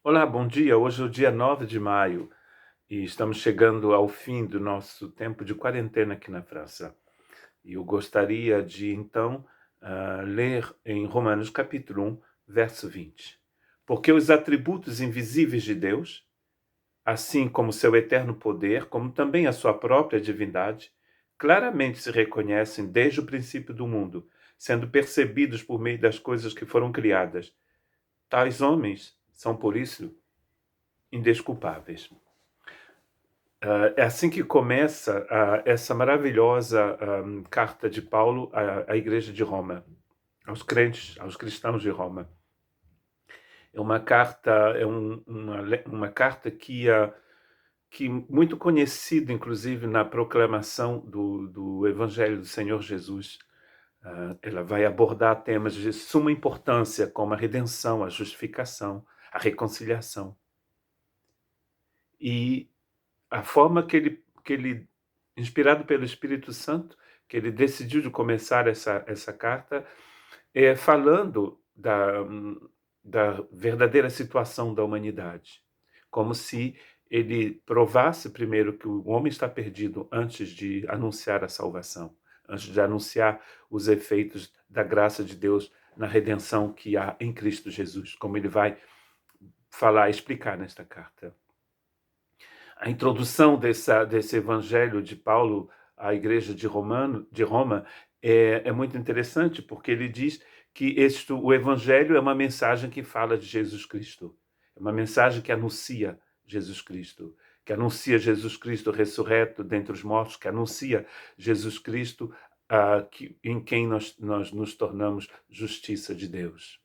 Olá, bom dia. Hoje é o dia 9 de maio e estamos chegando ao fim do nosso tempo de quarentena aqui na França. E eu gostaria de, então, ler em Romanos capítulo 1, verso 20. Porque os atributos invisíveis de Deus, assim como seu eterno poder, como também a sua própria divindade, claramente se reconhecem desde o princípio do mundo, sendo percebidos por meio das coisas que foram criadas. Tais homens são, por isso, indesculpáveis. É assim que começa essa maravilhosa carta de Paulo à Igreja de Roma, aos crentes, aos cristãos de Roma. É uma carta, uma carta que muito conhecida, inclusive, na proclamação do Evangelho do Senhor Jesus. Ela vai abordar temas de suma importância, como a redenção, a justificação, a reconciliação. E a forma que ele, inspirado pelo Espírito Santo, que ele decidiu de começar essa carta, falando da verdadeira situação da humanidade, como se ele provasse primeiro que o homem está perdido antes de anunciar a salvação, antes de anunciar os efeitos da graça de Deus na redenção que há em Cristo Jesus, como ele vai falar, explicar nesta carta. A introdução desse evangelho de Paulo à igreja de Roma é muito interessante, porque ele diz que o evangelho é uma mensagem que fala de Jesus Cristo. É uma mensagem que anuncia Jesus Cristo, ressurreto dentre os mortos, que anuncia Jesus Cristo, em quem nós nos tornamos justiça de Deus.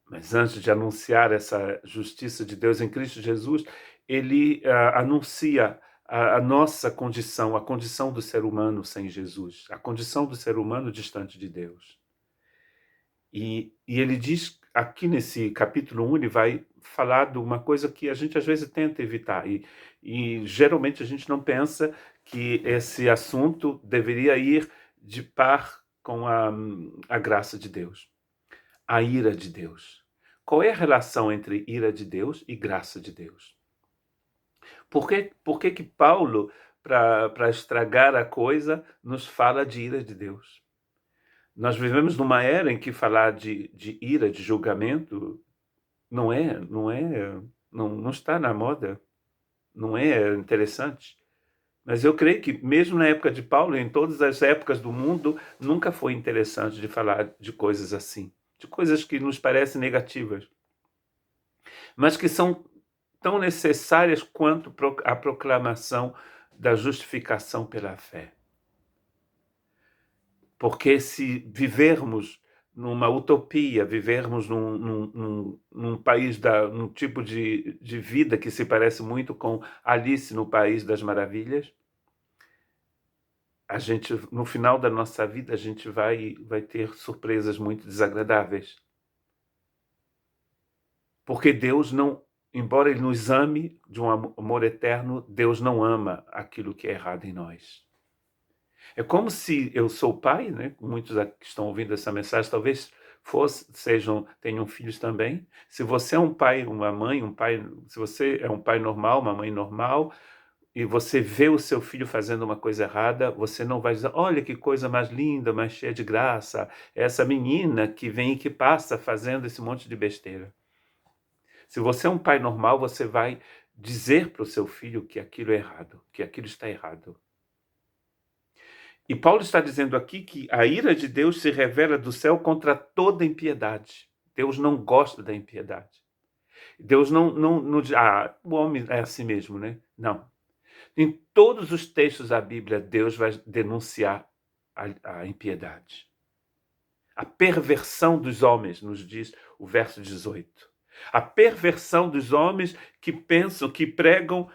Mas antes de anunciar essa justiça de Deus em Cristo Jesus, ele anuncia a nossa condição, a condição do ser humano sem Jesus, a condição do ser humano distante de Deus. E ele diz, aqui nesse capítulo 1, ele vai falar de uma coisa que a gente às vezes tenta evitar, e geralmente a gente não pensa que esse assunto deveria ir de par com a graça de Deus, a ira de Deus. Qual é a relação entre ira de Deus e graça de Deus? Por que Paulo, para estragar a coisa, nos fala de ira de Deus? Nós vivemos numa era em que falar de ira, de julgamento, não está na moda, não é interessante. Mas eu creio que mesmo na época de Paulo, em todas as épocas do mundo, nunca foi interessante de falar de coisas assim, de coisas que nos parecem negativas, mas que são tão necessárias quanto a proclamação da justificação pela fé. Porque se vivermos numa utopia, vivermos num país, num tipo de vida que se parece muito com Alice no País das Maravilhas, a gente, no final da nossa vida, a gente vai ter surpresas muito desagradáveis. Porque Deus não, embora Ele nos ame de um amor eterno, Deus não ama aquilo que é errado em nós. É como se eu sou pai, né? Muitos que estão ouvindo essa mensagem talvez tenham filhos também. Se você é um pai, uma mãe, se você é um pai normal, uma mãe normal, e você vê o seu filho fazendo uma coisa errada, você não vai dizer: olha que coisa mais linda, mais cheia de graça, essa menina que vem e que passa fazendo esse monte de besteira. Se você é um pai normal, você vai dizer para o seu filho que aquilo é errado, que aquilo está errado. E Paulo está dizendo aqui que a ira de Deus se revela do céu contra toda impiedade. Deus não gosta da impiedade. Deus não diz, o homem é assim mesmo, né? Não. Em todos os textos da Bíblia, Deus vai denunciar a impiedade. A perversão dos homens, nos diz o verso 18. A perversão dos homens que pensam, que pregam,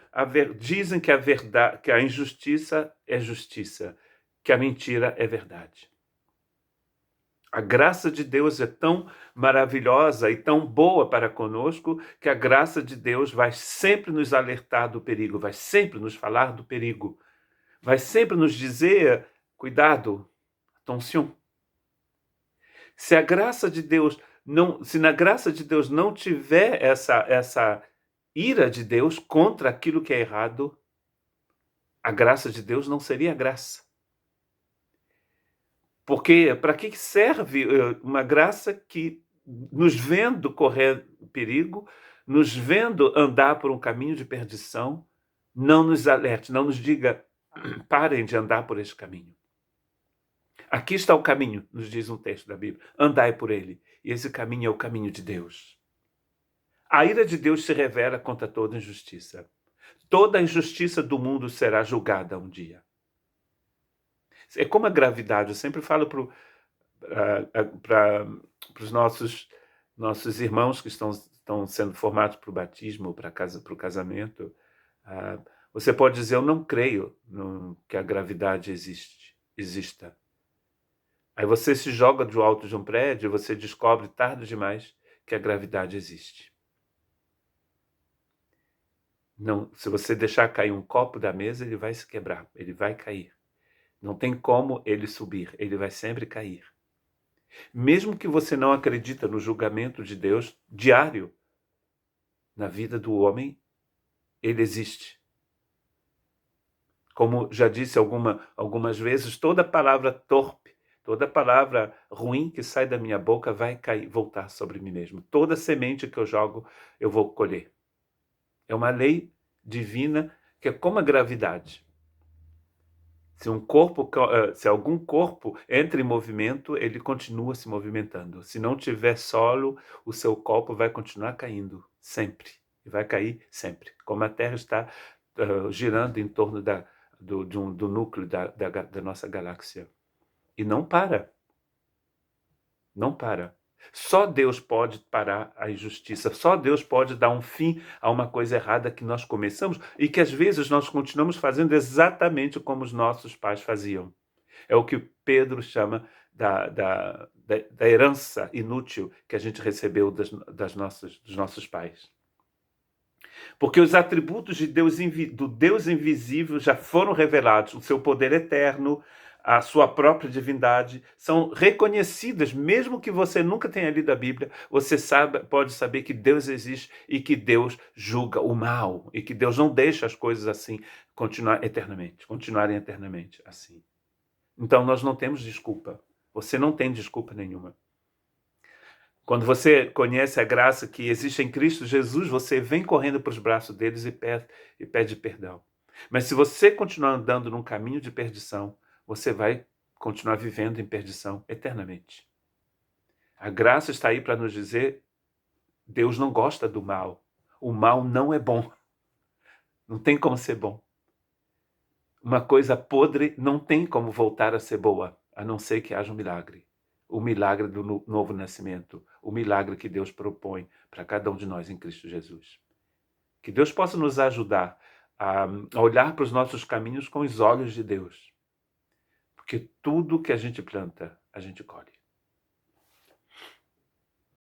dizem que a verdade, que a injustiça é justiça, que a mentira é verdade. A graça de Deus é tão maravilhosa e tão boa para conosco que a graça de Deus vai sempre nos alertar do perigo, vai sempre nos falar do perigo, vai sempre nos dizer: cuidado, attention. Se a graça de Deus se na graça de Deus não tiver essa ira de Deus contra aquilo que é errado, a graça de Deus não seria graça. Porque para que serve uma graça que, nos vendo correr perigo, nos vendo andar por um caminho de perdição, não nos alerte, não nos diga, parem de andar por esse caminho. Aqui está o caminho, nos diz um texto da Bíblia, andai por ele. E esse caminho é o caminho de Deus. A ira de Deus se revela contra toda injustiça. Toda a injustiça do mundo será julgada um dia. É como a gravidade. Eu sempre falo para os nossos irmãos que estão sendo formados para o batismo, para o casamento. Você pode dizer, eu não creio que a gravidade exista. Aí você se joga do alto de um prédio e você descobre tarde demais que a gravidade existe. Não, se você deixar cair um copo da mesa, ele vai se quebrar, ele vai cair. Não tem como ele subir, ele vai sempre cair. Mesmo que você não acredita no julgamento de Deus diário na vida do homem, ele existe. Como já disse algumas vezes, toda palavra torpe, toda palavra ruim que sai da minha boca vai voltar sobre mim mesmo. Toda semente que eu jogo, eu vou colher. É uma lei divina que é como a gravidade. Se algum corpo entra em movimento, ele continua se movimentando. Se não tiver solo, o seu corpo vai continuar caindo sempre. E vai cair sempre. Como a Terra está girando em torno do núcleo da nossa galáxia. E não para. Não para. Só Deus pode parar a injustiça. Só Deus pode dar um fim a uma coisa errada que nós começamos e que às vezes nós continuamos fazendo exatamente como os nossos pais faziam. É o que Pedro chama da herança inútil que a gente recebeu dos nossos pais. Porque os atributos do Deus invisível já foram revelados, o seu poder eterno, a sua própria divindade, são reconhecidas, mesmo que você nunca tenha lido a Bíblia, você pode saber que Deus existe e que Deus julga o mal, e que Deus não deixa as coisas assim continuarem eternamente assim. Então nós não temos desculpa. Você não tem desculpa nenhuma. Quando você conhece a graça que existe em Cristo Jesus, você vem correndo para os braços deles e pede perdão. Mas se você continuar andando num caminho de perdição, você vai continuar vivendo em perdição eternamente. A graça está aí para nos dizer, Deus não gosta do mal. O mal não é bom. Não tem como ser bom. Uma coisa podre não tem como voltar a ser boa, a não ser que haja um milagre. O milagre do novo nascimento, o milagre que Deus propõe para cada um de nós em Cristo Jesus. Que Deus possa nos ajudar a olhar para os nossos caminhos com os olhos de Deus. Porque tudo que a gente planta, a gente colhe.